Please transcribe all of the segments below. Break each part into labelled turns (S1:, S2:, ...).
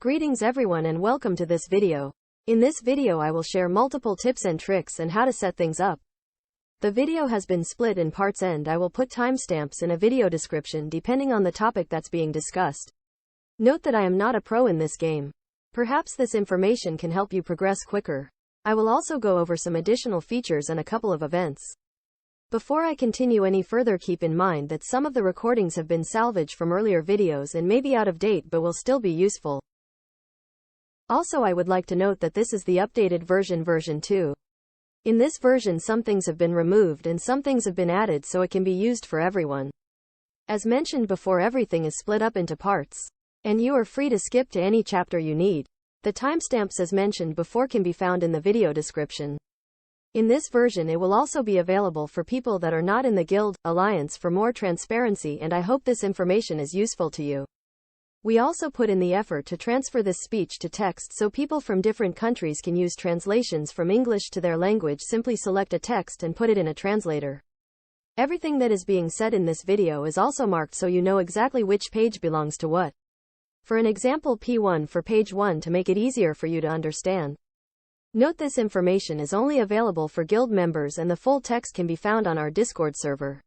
S1: Greetings everyone and welcome to this video. In this video I will share multiple tips and tricks and how to set things up. The video has been split in parts and I will put timestamps in a video description depending on the topic that's being discussed. Note that I am not a pro in this game. Perhaps this information can help you progress quicker. I will also go over some additional features and a couple of events. Before I continue any further, keep in mind that some of the recordings have been salvaged from earlier videos and may be out of date but will still be useful. Also, I would like to note that this is the updated version 2. In this version some things have been removed and some things have been added so it can be used for everyone. As mentioned before, everything is split up into parts, and you are free to skip to any chapter you need. The timestamps as mentioned before can be found in the video description. In this version it will also be available for people that are not in the Guild Alliance for more transparency, and I hope this information is useful to you. We also put in the effort to transfer this speech to text so people from different countries can use translations from English to their language. Simply select a text and put it in a translator. Everything that is being said in this video is also marked so you know exactly which page belongs to what. For an example, P1 for page 1 to make it easier for you to understand. Note this information is only available for Guild members and the full text can be found on our Discord server.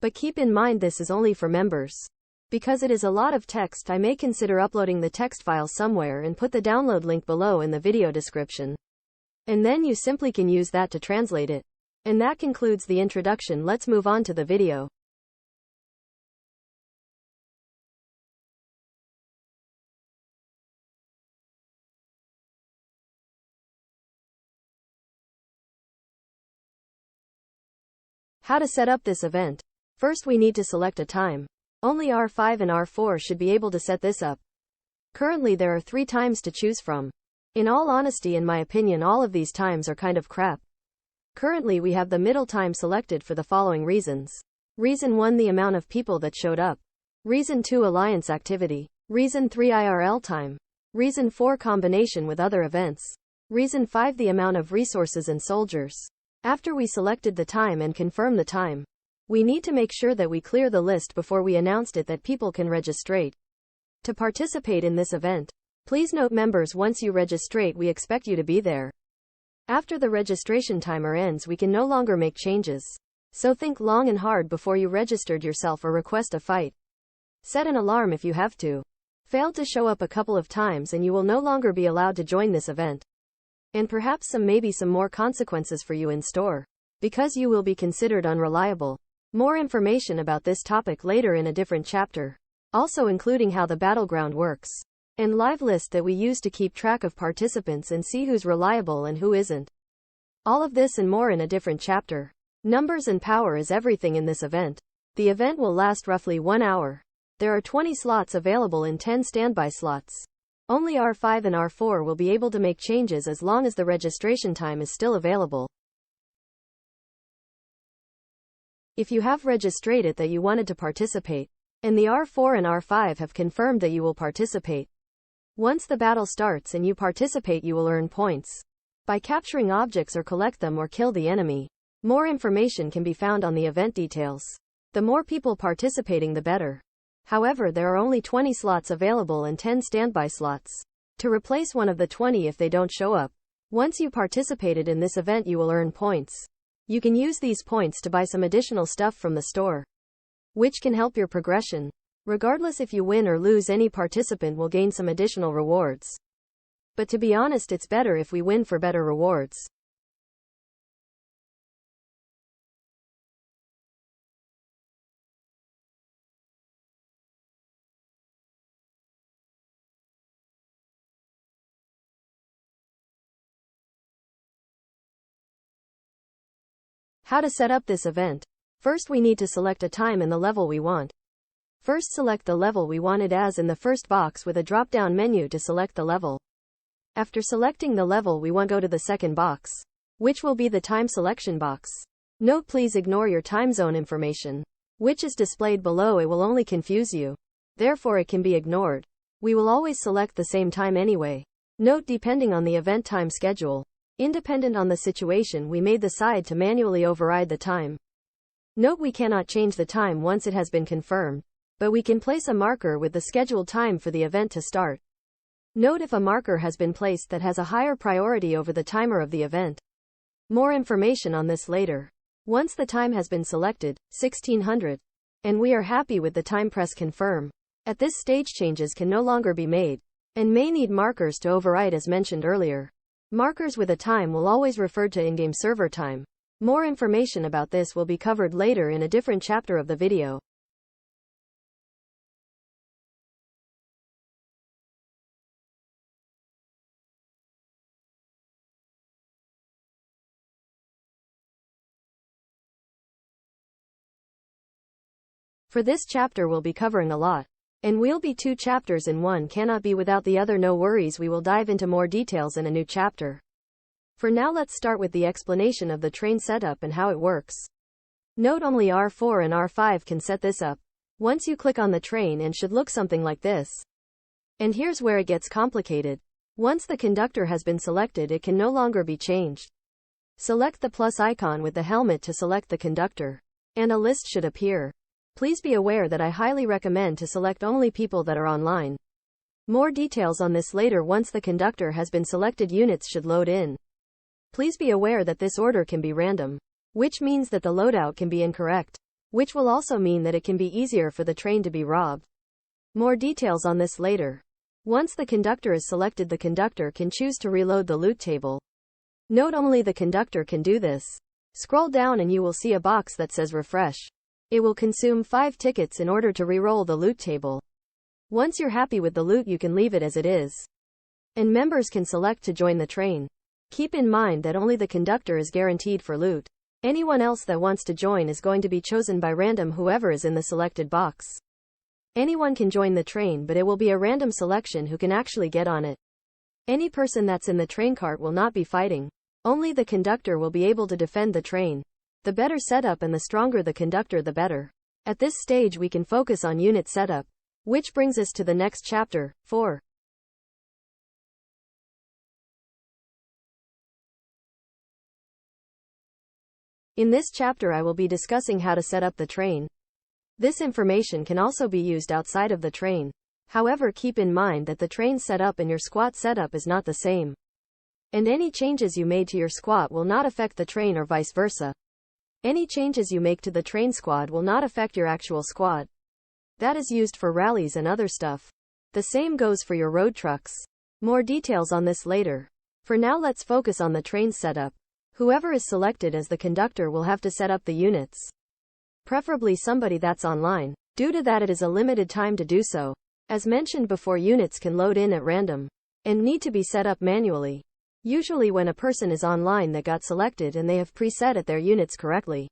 S1: But keep in mind this is only for members. Because it is a lot of text, I may consider uploading the text file somewhere and put the download link below in the video description. And then you simply can use that to translate it. And that concludes the introduction. Let's move on to the video. How to set up this event. First we need to select a time. Only R5 and R4 should be able to set this up. Currently there are 3 times to choose from. In all honesty, in my opinion, all of these times are kind of crap. Currently we have the middle time selected for the following reasons. Reason 1, the amount of people that showed up. Reason 2, alliance activity. Reason 3, IRL time. Reason 4, combination with other events. Reason 5, the amount of resources and soldiers. After we selected the time and confirm the time, we need to make sure that we clear the list before we announced it that people can registrate to participate in this event. Please note members, once you registrate we expect you to be there. After the registration timer ends we can no longer make changes. So think long and hard before you registered yourself or request a fight. Set an alarm if you have to. Failed to show up a couple of times and you will no longer be allowed to join this event. And perhaps maybe some more consequences for you in store. Because you will be considered unreliable. More information about this topic later in a different chapter. Also including how the battleground works. And live list that we use to keep track of participants and see who's reliable and who isn't. All of this and more in a different chapter. Numbers and power is everything in this event. The event will last roughly 1 hour. There are 20 slots available and 10 standby slots. Only R5 and R4 will be able to make changes as long as the registration time is still available. If you have registered it that you wanted to participate, and the R4 and R5 have confirmed that you will participate. Once the battle starts and you participate you will earn points by capturing objects or collect them or kill the enemy. More information can be found on the event details. The more people participating the better. However, there are only 20 slots available and 10 standby slots to replace one of the 20 if they don't show up. Once you participated in this event you will earn points. You can use these points to buy some additional stuff from the store, which can help your progression. Regardless if you win or lose, any participant will gain some additional rewards. But to be honest, it's better if we win for better rewards. How to set up this event. First we need to select a time and the level we want. First select the level we wanted as in the first box with a drop-down menu to select the level. After selecting the level we want, go to the second box, which will be the time selection box. Note, please ignore your time zone information, which is displayed below. It will only confuse you. Therefore it can be ignored. We will always select the same time anyway. Note, depending on the event time schedule, independent on the situation, we may decide to manually override the time. Note, we cannot change the time once it has been confirmed, but we can place a marker with the scheduled time for the event to start. Note if a marker has been placed that has a higher priority over the timer of the event. More information on this later. Once the time has been selected, 1600, and we are happy with the time, press confirm. At this stage changes can no longer be made, and may need markers to overwrite as mentioned earlier. Markers with a time will always refer to in-game server time. More information about this will be covered later in a different chapter of the video. For this chapter we'll be covering a lot. And we'll be 2 chapters in one, cannot be without the other, no worries, we will dive into more details in a new chapter. For now let's start with the explanation of the train setup and how it works. Note only R4 and R5 can set this up. Once you click on the train and should look something like this. And here's where it gets complicated. Once the conductor has been selected it can no longer be changed. Select the plus icon with the helmet to select the conductor. And a list should appear. Please be aware that I highly recommend to select only people that are online. More details on this later. Once the conductor has been selected, units should load in. Please be aware that this order can be random, which means that the loadout can be incorrect, which will also mean that it can be easier for the train to be robbed. More details on this later. Once the conductor is selected, the conductor can choose to reload the loot table. Note only the conductor can do this. Scroll down and you will see a box that says refresh. It will consume 5 tickets in order to re-roll the loot table. Once you're happy with the loot you can leave it as it is. And members can select to join the train. Keep in mind that only the conductor is guaranteed for loot. Anyone else that wants to join is going to be chosen by random, whoever is in the selected box. Anyone can join the train, but it will be a random selection who can actually get on it. Any person that's in the train cart will not be fighting. Only the conductor will be able to defend the train. The better setup and the stronger the conductor, the better. At this stage we can focus on unit setup. Which brings us to the next chapter, 4. In this chapter I will be discussing how to set up the train. This information can also be used outside of the train. However, keep in mind that the train setup and your squat setup is not the same. And any changes you made to your squat will not affect the train or vice versa. Any changes you make to the train squad will not affect your actual squad. That is used for rallies and other stuff. The same goes for your road trucks. More details on this later. For now let's focus on the train setup. Whoever is selected as the conductor will have to set up the units. Preferably somebody that's online. Due to that it is a limited time to do so. As mentioned before, units can load in at random and need to be set up manually. Usually when a person is online that got selected and they have preset at their units correctly.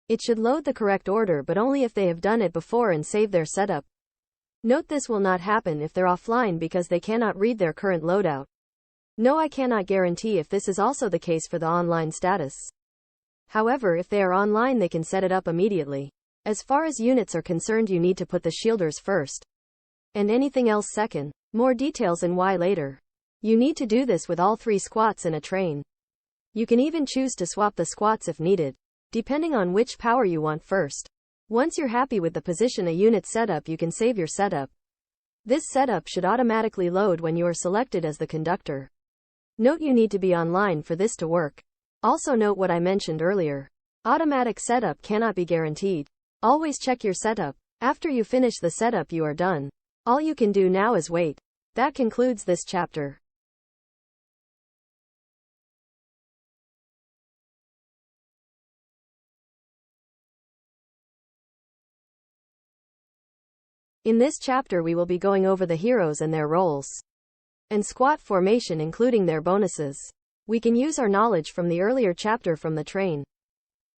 S1: It should load the correct order, but only if they have done it before and save their setup. Note this will not happen if they're offline because they cannot read their current loadout. No, I cannot guarantee if this is also the case for the online status. However, if they are online they can set it up immediately. As far as units are concerned you need to put the shielders first. And anything else second. More details and why later. You need to do this with all 3 squats in a train. You can even choose to swap the squats if needed, depending on which power you want first. Once you're happy with the position a unit setup you can save your setup. This setup should automatically load when you are selected as the conductor. Note you need to be online for this to work. Also note what I mentioned earlier. Automatic setup cannot be guaranteed. Always check your setup. After you finish the setup you are done. All you can do now is wait. That concludes this chapter. In this chapter we will be going over the heroes and their roles. And squat formation including their bonuses. We can use our knowledge from the earlier chapter from the train.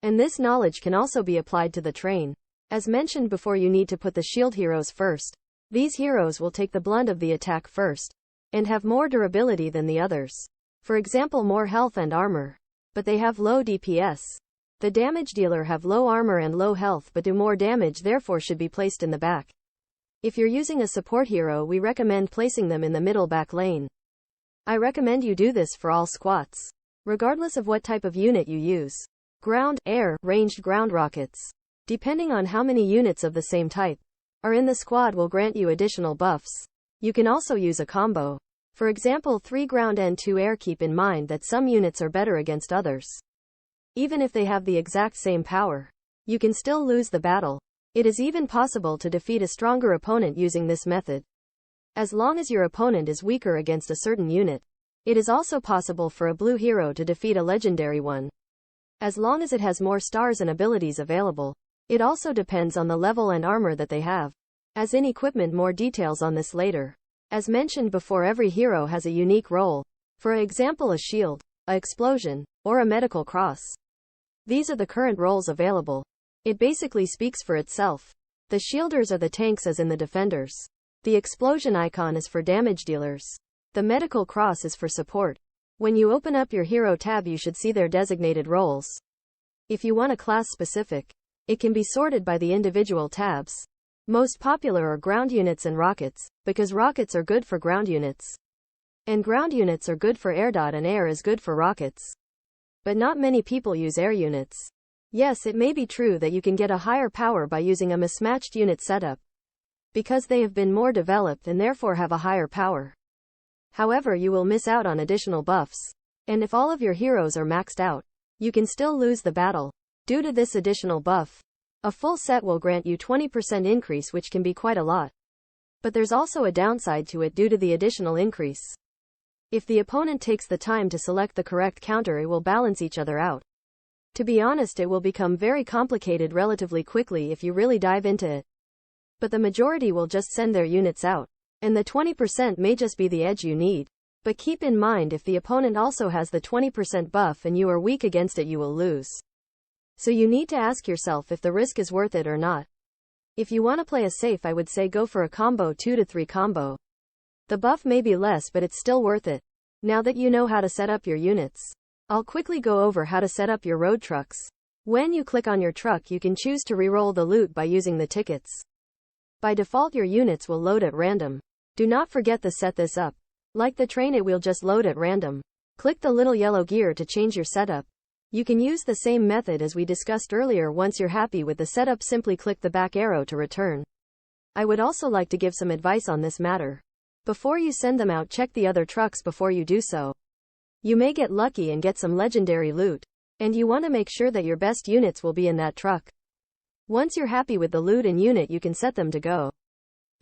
S1: And this knowledge can also be applied to the train. As mentioned before, you need to put the shield heroes first. These heroes will take the blunt of the attack first. And have more durability than the others. For example, more health and armor. But they have low DPS. The damage dealer have low armor and low health but do more damage, therefore should be placed in the back. If you're using a support hero we recommend placing them in the middle back lane. I recommend you do this for all squats. Regardless of what type of unit you use. Ground, air, ranged ground rockets. Depending on how many units of the same type are in the squad will grant you additional buffs. You can also use a combo. For example, 3 ground and 2 air. Keep in mind that some units are better against others. Even if they have the exact same power, you can still lose the battle. It is even possible to defeat a stronger opponent using this method. As long as your opponent is weaker against a certain unit, it is also possible for a blue hero to defeat a legendary one. As long as it has more stars and abilities available. It also depends on the level and armor that they have. As in equipment, more details on this later. As mentioned before, every hero has a unique role. For example, a shield, a explosion, or a medical cross. These are the current roles available. It basically speaks for itself. The shielders are the tanks as in the defenders. The explosion icon is for damage dealers. The medical cross is for support. When you open up your hero tab, you should see their designated roles. If you want a class specific, it can be sorted by the individual tabs. Most popular are ground units and rockets, because rockets are good for ground units. And ground units are good for air. And air is good for rockets. But not many people use air units. Yes, it may be true that you can get a higher power by using a mismatched unit setup, because they have been more developed and therefore have a higher power. However, you will miss out on additional buffs. And if all of your heroes are maxed out, you can still lose the battle. Due to this additional buff, a full set will grant you 20% increase, which can be quite a lot. But there's also a downside to it due to the additional increase. If the opponent takes the time to select the correct counter, it will balance each other out. To be honest, it will become very complicated relatively quickly if you really dive into it. But the majority will just send their units out, and the 20% may just be the edge you need. But keep in mind, if the opponent also has the 20% buff and you are weak against it, you will lose. So you need to ask yourself if the risk is worth it or not. If you want to play a safe, I would say go for a combo 2 to 3 combo. The buff may be less, but it's still worth it. Now that you know how to set up your units, I'll quickly go over how to set up your road trucks. When you click on your truck, you can choose to reroll the loot by using the tickets. By default, your units will load at random. Do not forget to set this up. Like the train, it will just load at random. Click the little yellow gear to change your setup. You can use the same method as we discussed earlier. Once you're happy with the setup, simply click the back arrow to return. I would also like to give some advice on this matter. Before you send them out, check the other trucks before you do so. You may get lucky and get some legendary loot, and you want to make sure that your best units will be in that truck. Once you're happy with the loot and unit, you can set them to go.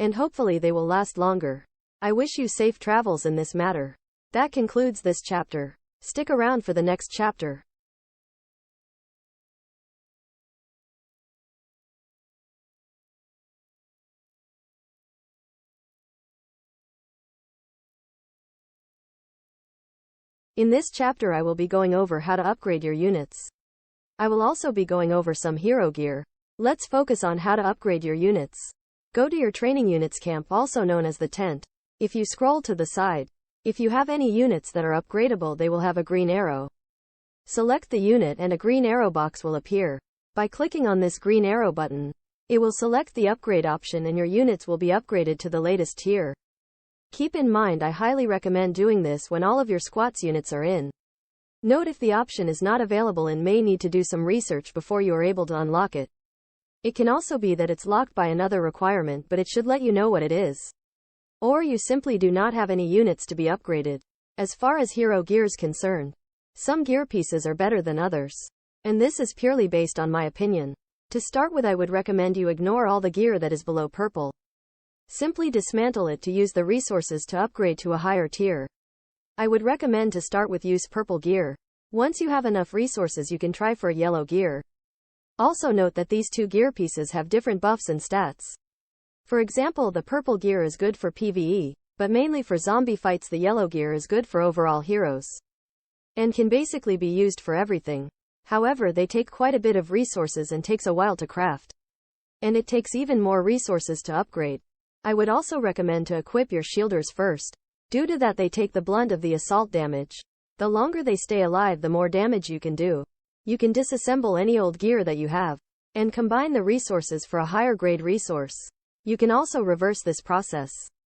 S1: And hopefully they will last longer. I wish you safe travels in this matter. That concludes this chapter. Stick around for the next chapter. In this chapter, I will be going over how to upgrade your units. I will also be going over some hero gear. Let's focus on how to upgrade your units. Go to your training units camp, also known as the tent. If you scroll to the side, if you have any units that are upgradable, they will have a green arrow. Select the unit and a green arrow box will appear. By clicking on this green arrow button, it will select the upgrade option and your units will be upgraded to the latest tier. Keep in mind, I highly recommend doing this when all of your squats units are in. Note if the option is not available and may need to do some research before you are able to unlock it. It can also be that it's locked by another requirement, but it should let you know what it is. Or you simply do not have any units to be upgraded. As far as hero gear is concerned, some gear pieces are better than others. And this is purely based on my opinion. To start with, I would recommend you ignore all the gear that is below purple. Simply dismantle it to use the resources to upgrade to a higher tier. I would recommend to start with use purple gear. Once you have enough resources, you can try for a yellow gear. Also note that these two gear pieces have different buffs and stats. For example, the purple gear is good for PvE, but mainly for zombie fights. The yellow gear is good for overall heroes, and can basically be used for everything. However, they take quite a bit of resources and takes a while to craft. And it takes even more resources to upgrade. I would also recommend to equip your shielders first. Due to that, they take the blunt of the assault damage. The longer they stay alive, the more damage you can do. You can disassemble any old gear that you have, and combine the resources for a higher grade resource. You can also reverse this process.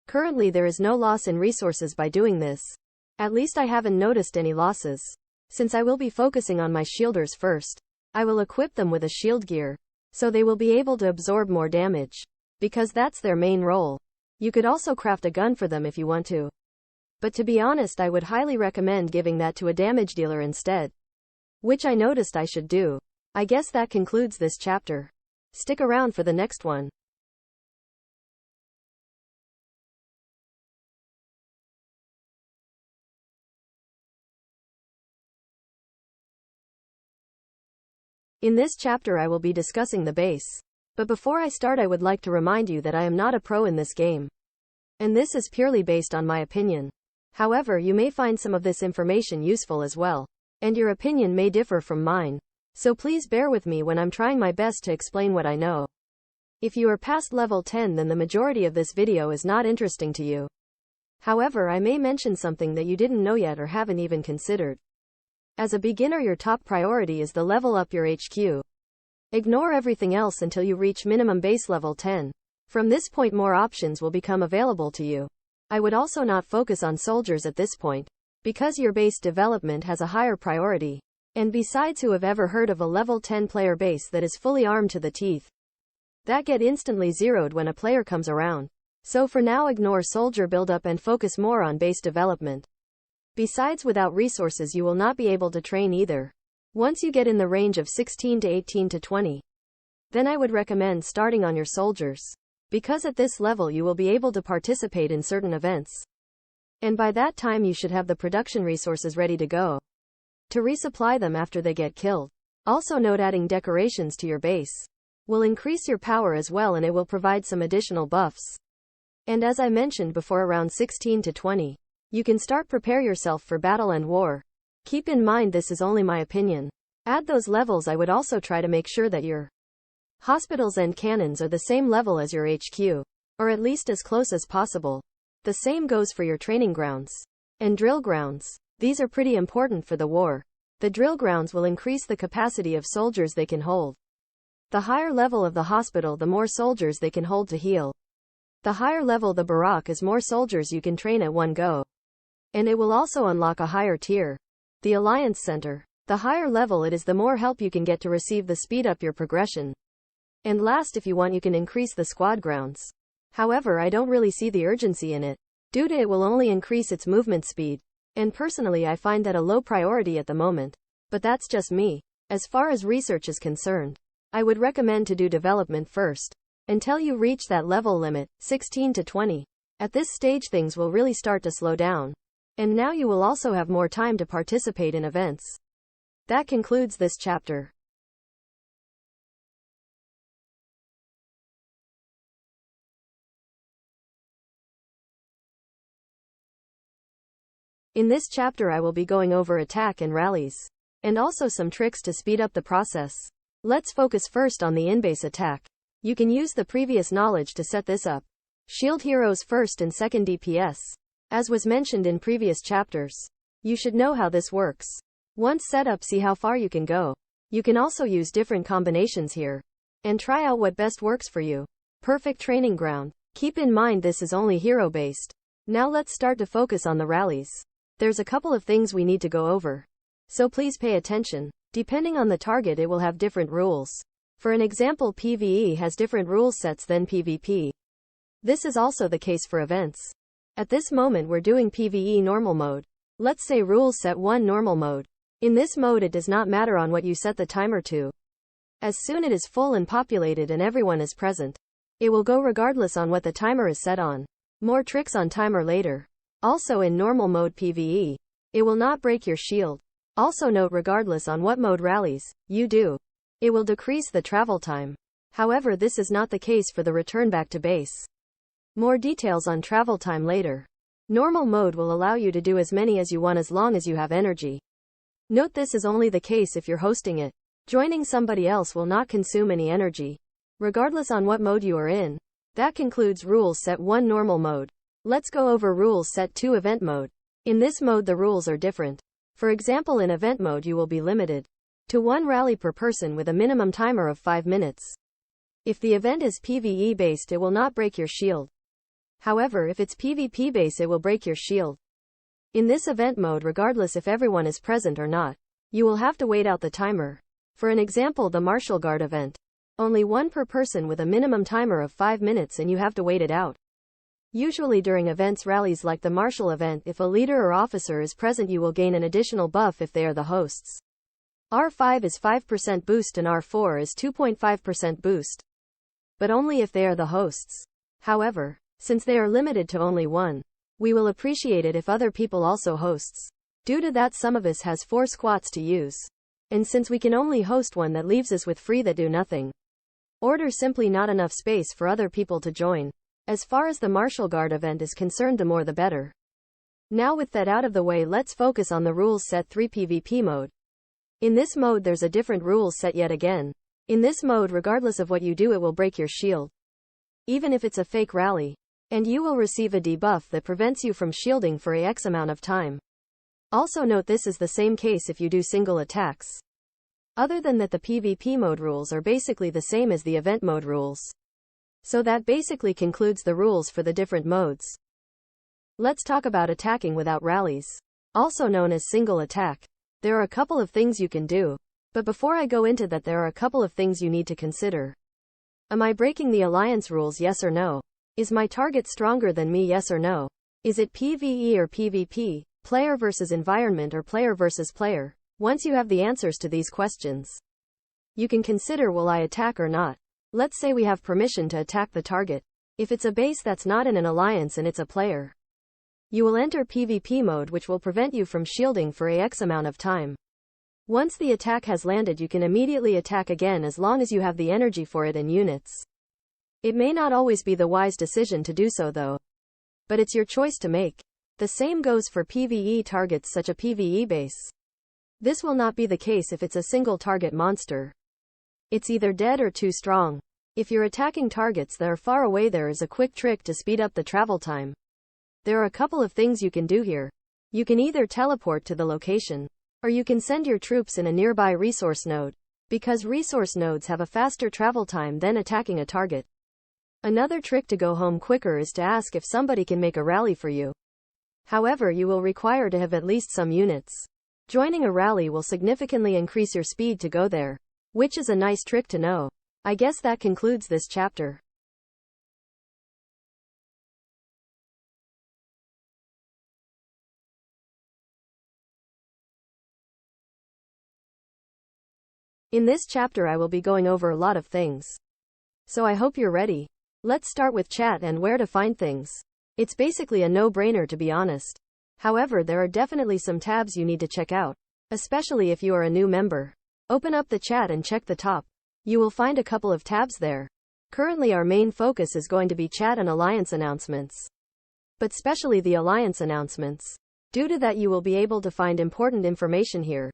S1: Currently there is no loss in resources by doing this. At least I haven't noticed any losses. Since I will be focusing on my shielders first, I will equip them with a shield gear, so they will be able to absorb more damage, because that's their main role. You could also craft a gun for them if you want to. But to be honest, I would highly recommend giving that to a damage dealer instead. Which I noticed I should do. I guess that concludes this chapter. Stick around for the next one. In this chapter I will be discussing the base. But before I start, I would like to remind you that I am not a pro in this game. And this is purely based on my opinion. However, you may find some of this information useful as well. And your opinion may differ from mine. So please bear with me when I'm trying my best to explain what I know. If you are past level 10, then the majority of this video is not interesting to you. However, I may mention something that you didn't know yet or haven't even considered. As a beginner, your top priority is the level up your HQ. Ignore everything else until you reach minimum base level 10. From this point, more options will become available to you. I would also not focus on soldiers at this point, because your base development has a higher priority. And besides, who have ever heard of a level 10 player base that is fully armed to the teeth? That get instantly zeroed when a player comes around. So for now, ignore soldier buildup and focus more on base development. Besides, without resources you will not be able to train either. Once you get in the range of 16 to 18 to 20, then I would recommend starting on your soldiers. Because at this level you will be able to participate in certain events. And by that time you should have the production resources ready to go. To resupply them after they get killed. Also note, adding decorations to your base will increase your power as well, and it will provide some additional buffs. And as I mentioned before, around 16 to 20. You can start prepare yourself for battle and war. Keep in mind this is only my opinion. Add those levels. I would also try to make sure that your hospitals and cannons are the same level as your HQ. Or at least as close as possible. The same goes for your training grounds. And drill grounds. These are pretty important for the war. The drill grounds will increase the capacity of soldiers they can hold. The higher level of the hospital, the more soldiers they can hold to heal. The higher level the barrack is, more soldiers you can train at one go. And it will also unlock a higher tier, the Alliance Center. The higher level it is, the more help you can get to receive the speed up your progression. And last, if you want, you can increase the squad grounds. However, I don't really see the urgency in it, due to it will only increase its movement speed. And personally I find that a low priority at the moment. But that's just me. As far as research is concerned, I would recommend to do development first. Until you reach that level limit, 16 to 20. At this stage things will really start to slow down. And now you will also have more time to participate in events. That concludes this chapter. In this chapter I will be going over attack and rallies. And also some tricks to speed up the process. Let's focus first on the in-base attack. You can use the previous knowledge to set this up. Shield heroes first and second DPS. As was mentioned in previous chapters. You should know how this works. Once set up, see how far you can go. You can also use different combinations here. And try out what best works for you. Perfect training ground. Keep in mind this is only hero based. Now let's start to focus on the rallies. There's a couple of things we need to go over. So please pay attention. Depending on the target it will have different rules. For an example, PvE has different rule sets than PvP. This is also the case for events. At this moment we're doing PvE normal mode. Let's say rules set 1 normal mode. In this mode it does not matter on what you set the timer to. As soon it is full and populated and everyone is present, it will go regardless on what the timer is set on. More tricks on timer later. Also in normal mode PvE, it will not break your shield. Also note, regardless on what mode rallies you do, it will decrease the travel time. However, this is not the case for the return back to base. More details on travel time later. Normal mode will allow you to do as many as you want as long as you have energy. Note this is only the case if you're hosting it. Joining somebody else will not consume any energy, regardless on what mode you are in. That concludes rules set 1 normal mode. Let's go over rules set 2 event mode. In this mode the rules are different. For example, in event mode you will be limited to 1 rally per person with a minimum timer of 5 minutes. If the event is PvE based it will not break your shield. However, if it's PvP based it will break your shield. In this event mode, regardless if everyone is present or not, you will have to wait out the timer. For an example, the marshal guard event. Only 1 per person with a minimum timer of 5 minutes and you have to wait it out. Usually during events rallies like the marshal event, if a leader or officer is present, you will gain an additional buff if they are the hosts. R5 is 5% boost and R4 is 2.5% boost. But only if they are the hosts. However, since they are limited to only one, we will appreciate it if other people also hosts. Due to that, some of us has 4 squats to use. And since we can only host one, that leaves us with 3 that do nothing. Order simply not enough space for other people to join. As far as the martial guard event is concerned, the more the better. Now with that out of the way, let's focus on the rules set 3 PvP mode. In this mode there's a different rules set yet again. In this mode, regardless of what you do, it will break your shield. Even if it's a fake rally. And you will receive a debuff that prevents you from shielding for a X amount of time. Also note this is the same case if you do single attacks. Other than that, the PvP mode rules are basically the same as the event mode rules. So that basically concludes the rules for the different modes. Let's talk about attacking without rallies. Also known as single attack. There are a couple of things you can do. But before I go into that, there are a couple of things you need to consider. Am I breaking the alliance rules, yes or no? Is my target stronger than me, yes or no? Is it PvE or PvP, player versus environment, or player versus player? Once you have the answers to these questions, you can consider, will I attack or not? Let's say we have permission to attack the target. If it's a base that's not in an alliance and it's a player, you will enter PvP mode, which will prevent you from shielding for a X amount of time. Once the attack has landed, you can immediately attack again as long as you have the energy for it and units. It may not always be the wise decision to do so though. But it's your choice to make. The same goes for PvE targets such a PvE base. This will not be the case if it's a single target monster. It's either dead or too strong. If you're attacking targets that are far away, there is a quick trick to speed up the travel time. There are a couple of things you can do here. You can either teleport to the location, or you can send your troops in a nearby resource node, because resource nodes have a faster travel time than attacking a target. Another trick to go home quicker is to ask if somebody can make a rally for you. However, you will require to have at least some units. Joining a rally will significantly increase your speed to go there, which is a nice trick to know. I guess that concludes this chapter. In this chapter I will be going over a lot of things. So I hope you're ready. Let's start with chat and where to find things. It's basically a no-brainer, to be honest. However, there are definitely some tabs you need to check out, especially if you are a new member. Open up the chat and check the top. You will find a couple of tabs there. Currently our main focus is going to be chat and alliance announcements. But especially the alliance announcements. Due to that, you will be able to find important information here.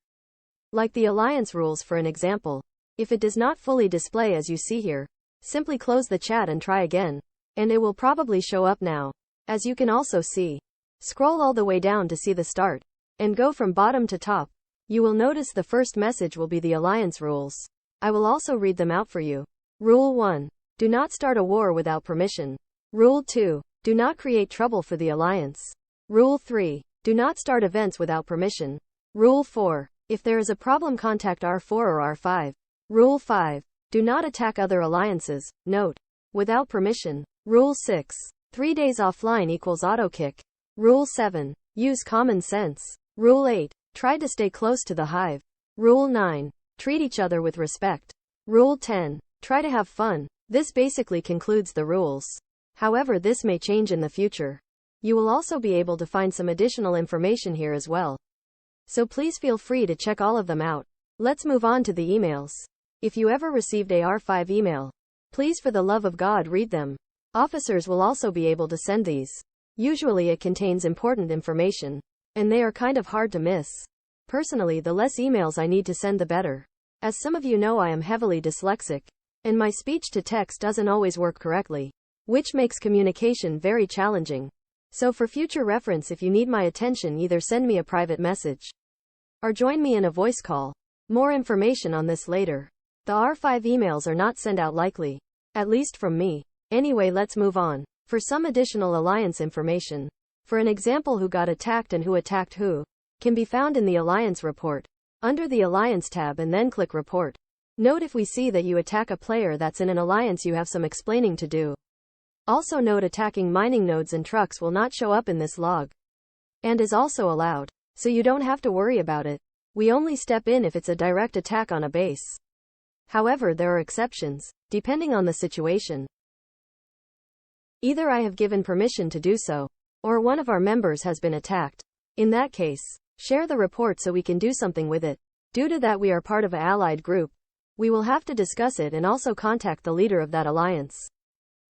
S1: Like the alliance rules, for an example. If it does not fully display as you see here, simply close the chat and try again. And it will probably show up now. As you can also see. Scroll all the way down to see the start. And go from bottom to top. You will notice the first message will be the alliance rules. I will also read them out for you. Rule 1. Do not start a war without permission. Rule 2. Do not create trouble for the alliance. Rule 3. Do not start events without permission. Rule 4. If there is a problem, contact R4 or R5. Rule 5. Do not attack other alliances, note, without permission. Rule 6. 3 days offline equals auto kick. Rule 7. Use common sense. Rule 8. Try to stay close to the hive. Rule 9. Treat each other with respect. Rule 10. Try to have fun. This basically concludes the rules. However, this may change in the future. You will also be able to find some additional information here as well. So please feel free to check all of them out. Let's move on to the emails. If you ever received a R5 email, please for the love of God read them. Officers will also be able to send these. Usually it contains important information, and they are kind of hard to miss. Personally, the less emails I need to send, the better. As some of you know, I am heavily dyslexic, and my speech to text doesn't always work correctly, which makes communication very challenging. So for future reference, if you need my attention, either send me a private message or join me in a voice call. More information on this later. The R5 emails are not sent out likely, at least from me. Anyway, let's move on. For some additional alliance information, for an example, who got attacked and who attacked who, can be found in the alliance report, under the alliance tab, and then click report. Note, if we see that you attack a player that's in an alliance, you have some explaining to do. Also note attacking mining nodes and trucks will not show up in this log. And is also allowed. So you don't have to worry about it. We only step in if it's a direct attack on a base. However, there are exceptions, depending on the situation. Either I have given permission to do so, or one of our members has been attacked. In that case, share the report so we can do something with it. Due to that we are part of an allied group, we will have to discuss it and also contact the leader of that alliance.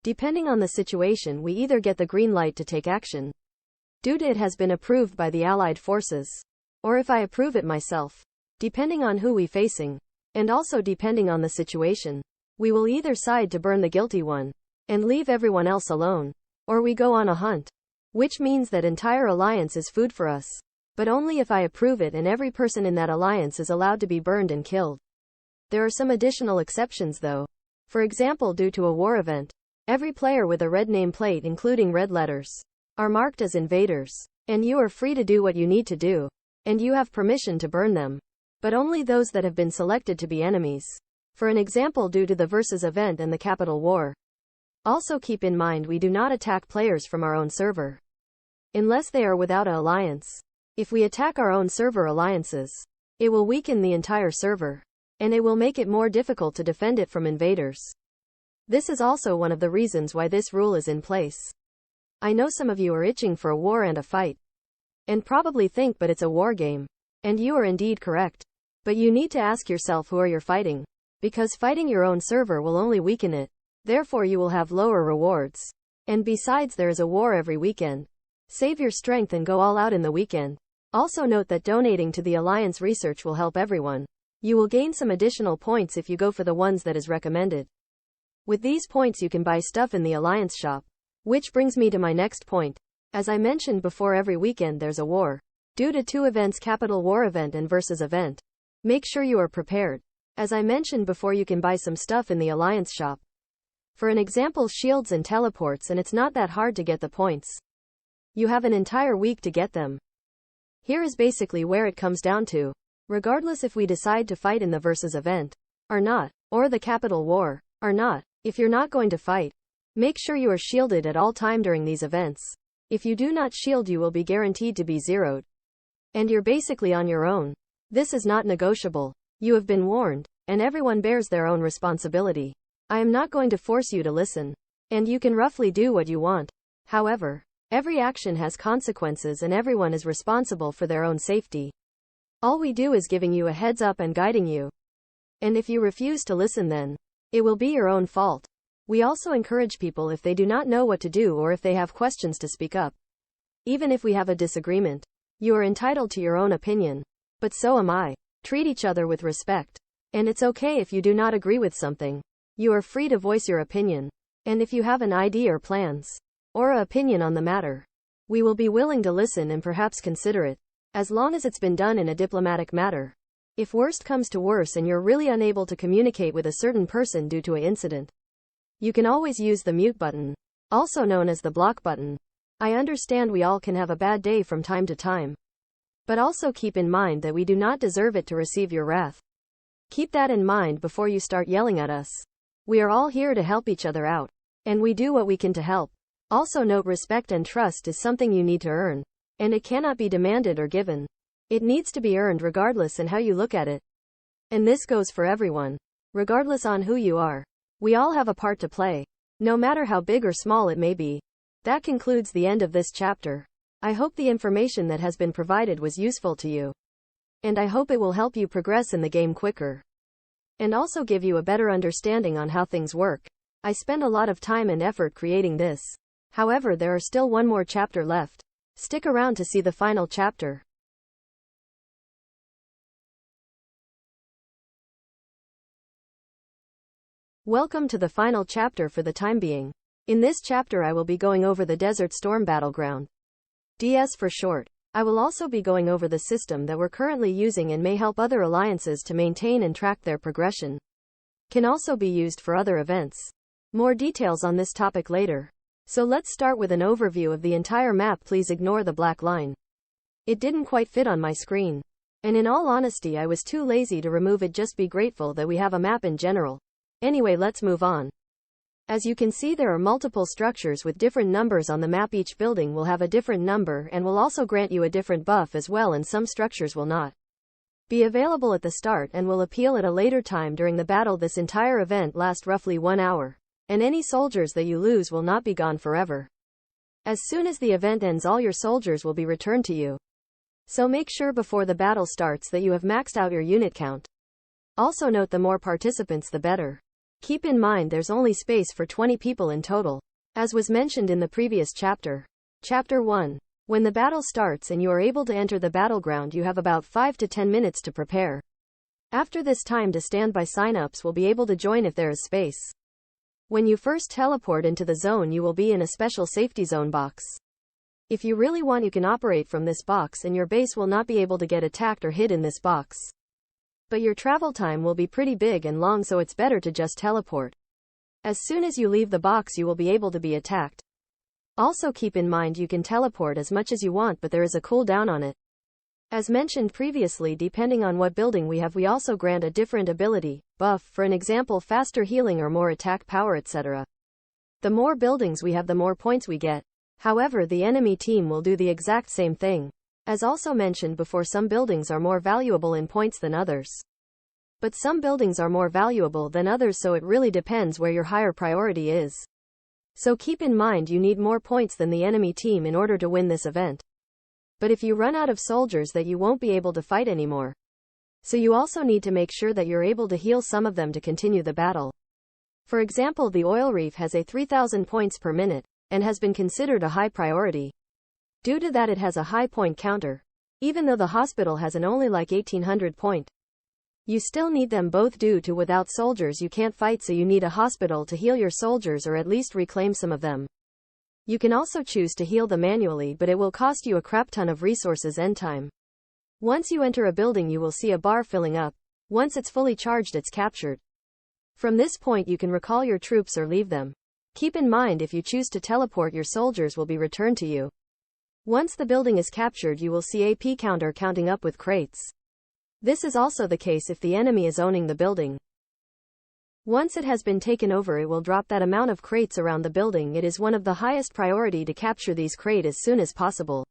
S1: Depending on the situation, we either get the green light to take action, due to it has been approved by the allied forces, or if I approve it myself, depending on who we facing, and also depending on the situation, we will either side to burn the guilty one, and leave everyone else alone, or we go on a hunt, which means that entire alliance is food for us, but only if I approve it and every person in that alliance is allowed to be burned and killed. There are some additional exceptions though. For example, due to a war event, every player with a red nameplate including red letters are marked as invaders, and you are free to do what you need to do, and you have permission to burn them, but only those that have been selected to be enemies. For an example, due to the Versus event and the Capital War. Also keep in mind we do not attack players from our own server, unless they are without an alliance. If we attack our own server alliances, it will weaken the entire server, and it will make it more difficult to defend it from invaders. This is also one of the reasons why this rule is in place. I know some of you are itching for a war and a fight, and probably think but it's a war game, and you are indeed correct. But you need to ask yourself who are you fighting, because fighting your own server will only weaken it, therefore you will have lower rewards. And besides, there is a war every weekend. Save your strength and go all out in the weekend. Also note that donating to the Alliance research will help everyone. You will gain some additional points if you go for the ones that is recommended. With these points you can buy stuff in the Alliance shop. Which brings me to my next point. As I mentioned before, every weekend there's a war. Due to two events, Capital War event and Versus event. Make sure you are prepared. As I mentioned before, you can buy some stuff in the Alliance shop. For an example, shields and teleports, and it's not that hard to get the points. You have an entire week to get them. Here is basically where it comes down to. Regardless if we decide to fight in the Versus event, or not, or the Capital War, or not, if you're not going to fight, make sure you are shielded at all time during these events. If you do not shield, you will be guaranteed to be zeroed. And you're basically on your own. This is not negotiable. You have been warned, and everyone bears their own responsibility. I am not going to force you to listen, and you can roughly do what you want. However, every action has consequences and everyone is responsible for their own safety. All we do is giving you a heads up and guiding you. And if you refuse to listen, then it will be your own fault. We also encourage people, if they do not know what to do or if they have questions, to speak up. Even if we have a disagreement, you are entitled to your own opinion. But so am I. Treat each other with respect. And it's okay if you do not agree with something. You are free to voice your opinion. And if you have an idea or plans, or an opinion on the matter, we will be willing to listen and perhaps consider it, as long as it's been done in a diplomatic manner. If worst comes to worse and you're really unable to communicate with a certain person due to an incident, you can always use the mute button, also known as the block button. I understand we all can have a bad day from time to time. But also keep in mind that we do not deserve it to receive your wrath. Keep that in mind before you start yelling at us. We are all here to help each other out, and we do what we can to help. Also note, respect and trust is something you need to earn, and it cannot be demanded or given. It needs to be earned regardless in how you look at it. And this goes for everyone, regardless on who you are. We all have a part to play, no matter how big or small it may be. That concludes the end of this chapter. I hope the information that has been provided was useful to you. And I hope it will help you progress in the game quicker. And also give you a better understanding on how things work. I spent a lot of time and effort creating this. However, there are still one more chapter left. Stick around to see the final chapter. Welcome to the final chapter for the time being. In this chapter I will be going over the Desert Storm Battleground. DS for short. I will also be going over the system that we're currently using and may help other alliances to maintain and track their progression. Can also be used for other events. More details on this topic later. So let's start with an overview of the entire map. Please ignore the black line. It didn't quite fit on my screen. And in all honesty, I was too lazy to remove it. Just be grateful that we have a map in general. Anyway, let's move on. As you can see, there are multiple structures with different numbers on the map. Each building will have a different number and will also grant you a different buff as well, and some structures will not be available at the start and will appeal at a later time during the battle. This entire event lasts roughly 1 hour, and any soldiers that you lose will not be gone forever. As soon as the event ends, all your soldiers will be returned to you. So make sure before the battle starts that you have maxed out your unit count. Also note, the more participants the better. Keep in mind there's only space for 20 people in total, as was mentioned in the previous chapter. Chapter 1. When the battle starts and you are able to enter the battleground, you have about 5 to 10 minutes to prepare. After this time, to standby sign-ups will be able to join if there is space. When you first teleport into the zone, you will be in a special safety zone box. If you really want, you can operate from this box and your base will not be able to get attacked or hit in this box. But your travel time will be pretty big and long, so it's better to just teleport. As soon as you leave the box, you will be able to be attacked. Also keep in mind you can teleport as much as you want, but there is a cooldown on it. As mentioned previously, depending on what building we have, we also grant a different ability, buff, for an example faster healing or more attack power, etc. The more buildings we have, the more points we get. However, the enemy team will do the exact same thing. As also mentioned before, some buildings are more valuable in points than others. But some buildings are more valuable than others, so it really depends where your higher priority is. So keep in mind you need more points than the enemy team in order to win this event. But if you run out of soldiers, that you won't be able to fight anymore. So you also need to make sure that you're able to heal some of them to continue the battle. For example, the oil reef has a 3000 points per minute, and has been considered a high priority. Due to that, it has a high point counter. Even though the hospital has an only like 1800 point. You still need them both due to without soldiers you can't fight, so you need a hospital to heal your soldiers or at least reclaim some of them. You can also choose to heal them manually, but it will cost you a crap ton of resources and time. Once you enter a building, you will see a bar filling up. Once it's fully charged, it's captured. From this point you can recall your troops or leave them. Keep in mind, if you choose to teleport, your soldiers will be returned to you. Once the building is captured, you will see AP counter counting up with crates. This is also the case if the enemy is owning the building. Once it has been taken over, it will drop that amount of crates around the building. It is one of the highest priority to capture these crates as soon as possible.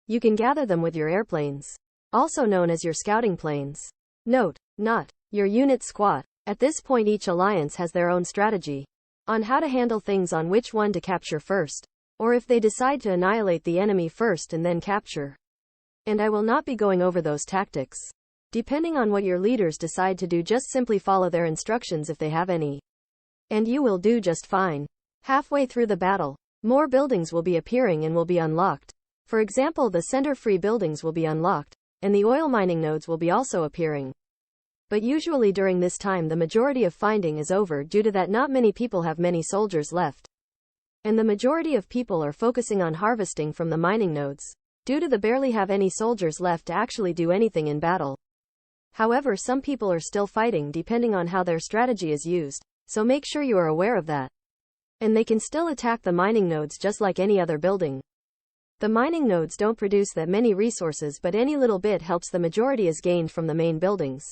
S1: You can gather them with your airplanes, also known as your scouting planes. Note, not your unit squad. At this point, each alliance has their own strategy on how to handle things, on which one to capture first, or if they decide to annihilate the enemy first and then capture. And I will not be going over those tactics. Depending on what your leaders decide to do, just simply follow their instructions if they have any. And you will do just fine. Halfway through the battle, more buildings will be appearing and will be unlocked. For example, the center free buildings will be unlocked, and the oil mining nodes will be also appearing. But usually during this time the majority of finding is over, due to that not many people have many soldiers left. And the majority of people are focusing on harvesting from the mining nodes, due to the barely have any soldiers left to actually do anything in battle. However, some people are still fighting depending on how their strategy is used, so make sure you are aware of that. And they can still attack the mining nodes just like any other building. The mining nodes don't produce that many resources, but any little bit helps. The majority is gained from the main buildings.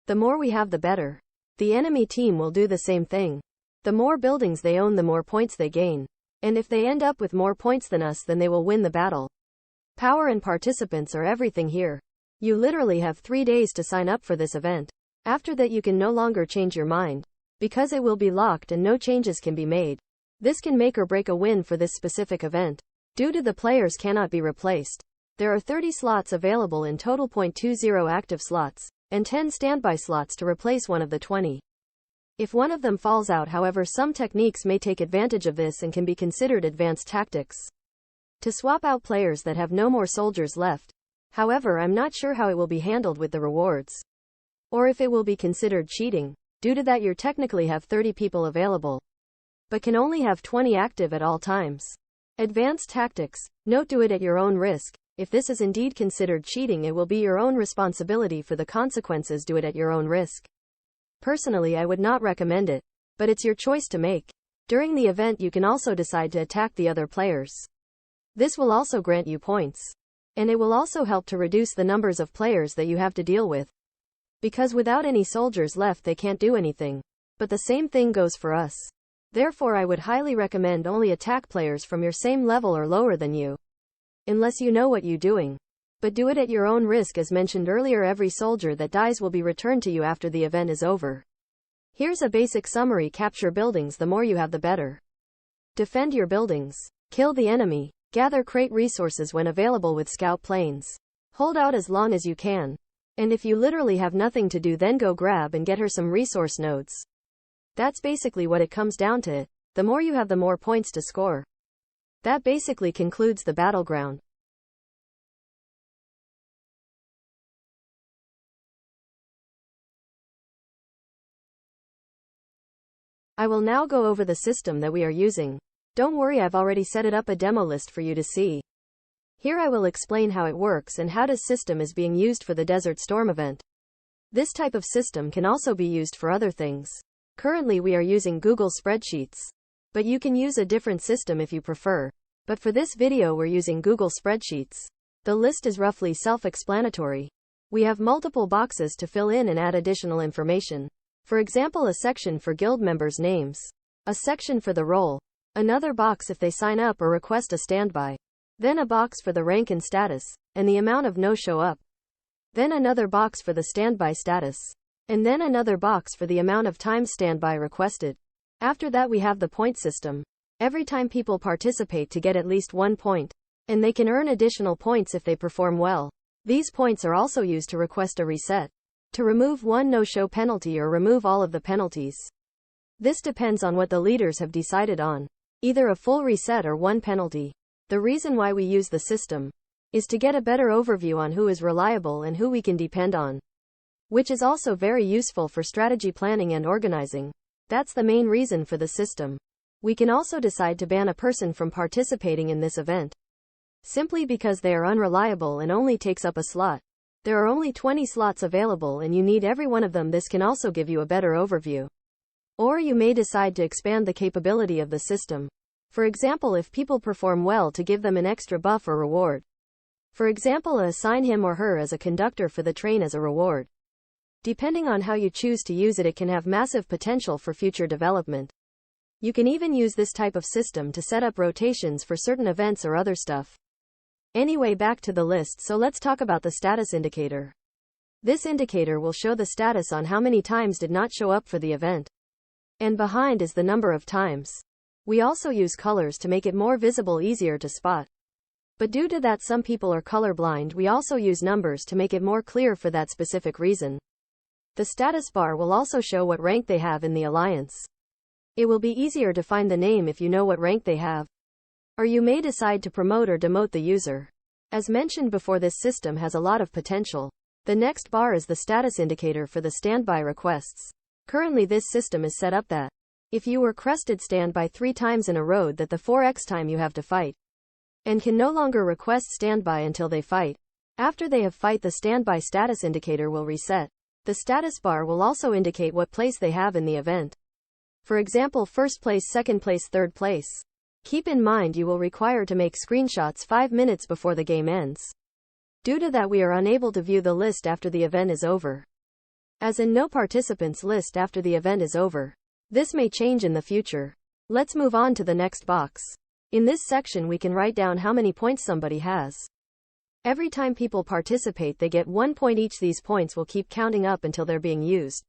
S1: The more we have, the better. The enemy team will do the same thing. The more buildings they own, the more points they gain. And if they end up with more points than us, then they will win the battle. Power and participants are everything here. You literally have 3 days to sign up for this event. After that you can no longer change your mind, because it will be locked and no changes can be made. This can make or break a win for this specific event. Due to the players cannot be replaced. There are 30 slots available in total, 0.20 active slots, and 10 standby slots to replace one of the 20. If one of them falls out, however, some techniques may take advantage of this and can be considered advanced tactics to swap out players that have no more soldiers left. However, I'm not sure how it will be handled with the rewards, or if it will be considered cheating. Due to that, you technically have 30 people available, but can only have 20 active at all times. Advanced tactics. Note, do it at your own risk. If this is indeed considered cheating, it will be your own responsibility for the consequences. Do it at your own risk. Personally, I would not recommend it, but it's your choice to make. During the event, you can also decide to attack the other players. This will also grant you points. And it will also help to reduce the numbers of players that you have to deal with. Because without any soldiers left, they can't do anything. But the same thing goes for us. Therefore, I would highly recommend only attack players from your same level or lower than you. Unless you know what you're doing. But do it at your own risk. As mentioned earlier, every soldier that dies will be returned to you after the event is over. Here's a basic summary. Capture buildings. The more you have, the better. Defend your buildings. Kill the enemy. Gather crate resources when available with scout planes. Hold out as long as you can. And if you literally have nothing to do, then go grab and get her some resource nodes. That's basically what it comes down to. The more you have, the more points to score. That basically concludes the battleground. I will now go over the system that we are using. Don't worry, I've already set it up a demo list for you to see. Here I will explain how it works and how this system is being used for the Desert Storm event. This type of system can also be used for other things. Currently we are using Google Spreadsheets. But you can use a different system if you prefer. But for this video we're using Google Spreadsheets. The list is roughly self-explanatory. We have multiple boxes to fill in and add additional information. For example, a section for guild members' names. A section for the role. Another box if they sign up or request a standby. Then a box for the rank and status, and the amount of no-show up. Then another box for the standby status. And then another box for the amount of time standby requested. After that we have the point system. Every time people participate to get at least 1 point. And they can earn additional points if they perform well. These points are also used to request a reset. To remove one no-show penalty or remove all of the penalties. This depends on what the leaders have decided on. Either a full reset or one penalty. The reason why we use the system is to get a better overview on who is reliable and who we can depend on. Which is also very useful for strategy planning and organizing. That's the main reason for the system. We can also decide to ban a person from participating in this event. Simply because they are unreliable and only takes up a slot. There are only 20 slots available and you need every one of them. This can also give you a better overview. Or you may decide to expand the capability of the system. For example, if people perform well, to give them an extra buff or reward. For example, assign him or her as a conductor for the train as a reward. Depending on how you choose to use it, it can have massive potential for future development. You can even use this type of system to set up rotations for certain events or other stuff. Anyway, back to the list, so let's talk about the status indicator. This indicator will show the status on how many times did not show up for the event. And behind is the number of times. We also use colors to make it more visible, easier to spot. But due to that some people are colorblind, we also use numbers to make it more clear for that specific reason. The status bar will also show what rank they have in the alliance. It will be easier to find the name if you know what rank they have. Or you may decide to promote or demote the user. As mentioned before, this system has a lot of potential. The next bar is the status indicator for the standby requests. Currently this system is set up that if you were crested standby 3 times in a row, that the 4x time you have to fight and can no longer request standby until they fight. After they have fight, the standby status indicator will reset. The status bar will also indicate what place they have in the event. For example, first place, second place, third place. Keep in mind you will require to make screenshots 5 minutes before the game ends. Due to that we are unable to view the list after the event is over. As in no participants list after the event is over. This may change in the future. Let's move on to the next box. In this section we can write down how many points somebody has. Every time people participate they get 1 point each. These points will keep counting up until they're being used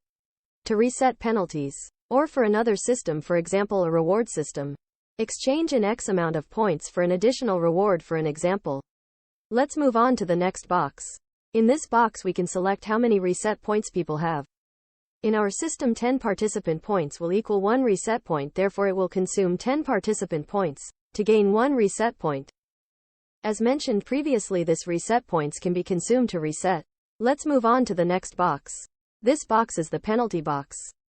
S1: to reset penalties. Or for another system, for example a reward system. Exchange an X amount of points for an additional reward, for an example. Let's move on to the next box. In this box we can select how many reset points people have. In our system 10 participant points will equal 1 reset point, therefore it will consume 10 participant points to gain 1 reset point. As mentioned previously, this reset points can be consumed to reset. Let's move on to the next box. This box is the penalty box.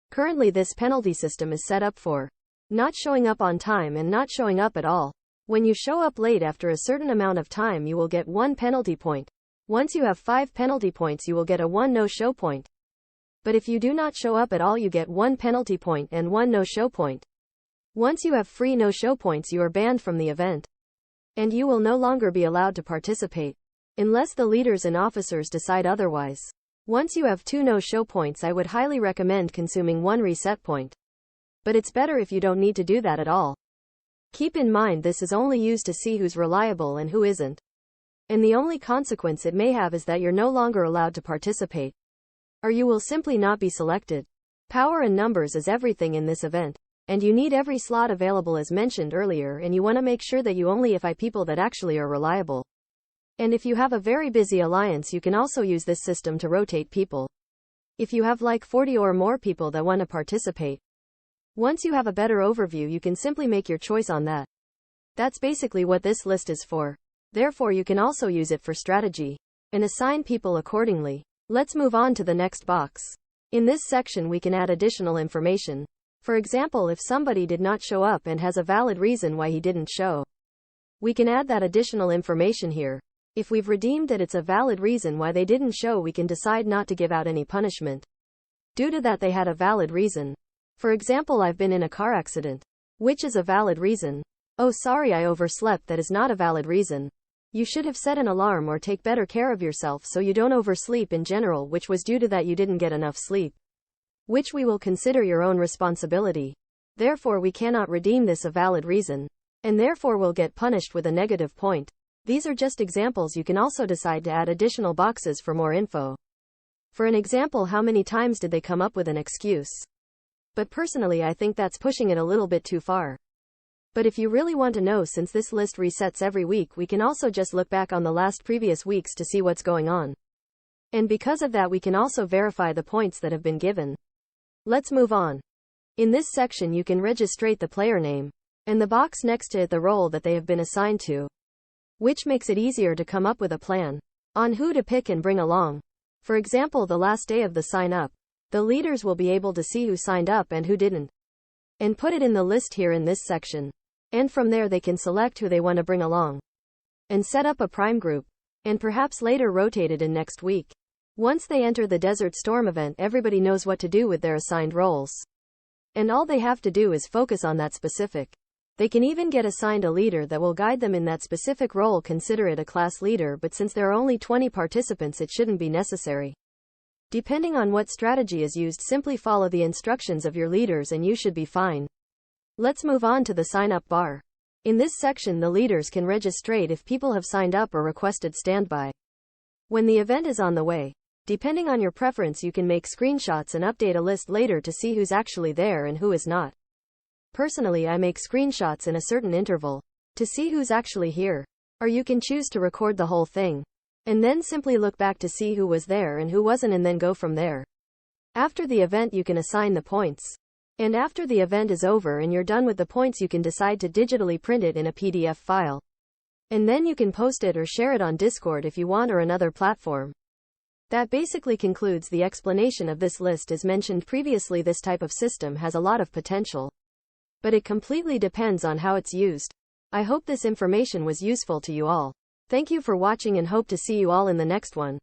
S1: Currently this penalty system is set up for not showing up on time and not showing up at all. When you show up late after a certain amount of time you will get 1 penalty point. Once you have 5 penalty points you will get a 1 no-show point. But if you do not show up at all you get 1 penalty point and 1 no-show point. Once you have free no-show points you are banned from the event. And you will no longer be allowed to participate. Unless the leaders and officers decide otherwise. Once you have 2 no-show points I would highly recommend consuming 1 reset point. But it's better if you don't need to do that at all. Keep in mind this is only used to see who's reliable and who isn't. And the only consequence it may have is that you're no longer allowed to participate. Or you will simply not be selected. Power and numbers is everything in this event. And you need every slot available as mentioned earlier, and you want to make sure that you only invite people that actually are reliable. And if you have a very busy alliance, you can also use this system to rotate people. If you have like 40 or more people that want to participate. Once you have a better overview, you can simply make your choice on that. That's basically what this list is for. Therefore, you can also use it for strategy and assign people accordingly. Let's move on to the next box. In this section, we can add additional information. For example, if somebody did not show up and has a valid reason why he didn't show, we can add that additional information here. If we've redeemed that it's a valid reason why they didn't show, we can decide not to give out any punishment due to that they had a valid reason. For example, I've been in a car accident, which is a valid reason. Oh, sorry, I overslept. That is not a valid reason. You should have set an alarm or take better care of yourself so you don't oversleep in general, which was due to that you didn't get enough sleep, which we will consider your own responsibility. Therefore, we cannot redeem this a valid reason, and therefore will get punished with a negative point. These are just examples. You can also decide to add additional boxes for more info. For an example, how many times did they come up with an excuse? But personally, I think that's pushing it a little bit too far. But if you really want to know, since this list resets every week, we can also just look back on the last previous weeks to see what's going on. And because of that, we can also verify the points that have been given. Let's move on. In this section, you can registrate the player name and the box next to it the role that they have been assigned to, which makes it easier to come up with a plan on who to pick and bring along. For example, the last day of the sign up, the leaders will be able to see who signed up and who didn't, and put it in the list here in this section. And from there they can select who they want to bring along and set up a prime group, and perhaps later rotate it in next week. Once they enter the Desert Storm event, everybody knows what to do with their assigned roles, and all they have to do is focus on that specific. They can even get assigned a leader that will guide them in that specific role. Consider it a class leader, but since there are only 20 participants, it shouldn't be necessary. Depending on what strategy is used, simply follow the instructions of your leaders and you should be fine. Let's move on to the sign up bar. In this section, the leaders can registrate if people have signed up or requested standby when the event is on the way. Depending on your preference, you can make screenshots and update a list later to see who's actually there and who is not. Personally, I make screenshots in a certain interval to see who's actually here. Or you can choose to record the whole thing and then simply look back to see who was there and who wasn't, and then go from there. After the event, you can assign the points. And after the event is over and you're done with the points, you can decide to digitally print it in a PDF file. And then you can post it or share it on Discord if you want, or another platform. That basically concludes the explanation of this list. As mentioned previously, this type of system has a lot of potential, but it completely depends on how it's used. I hope this information was useful to you all. Thank you for watching and hope to see you all in the next one.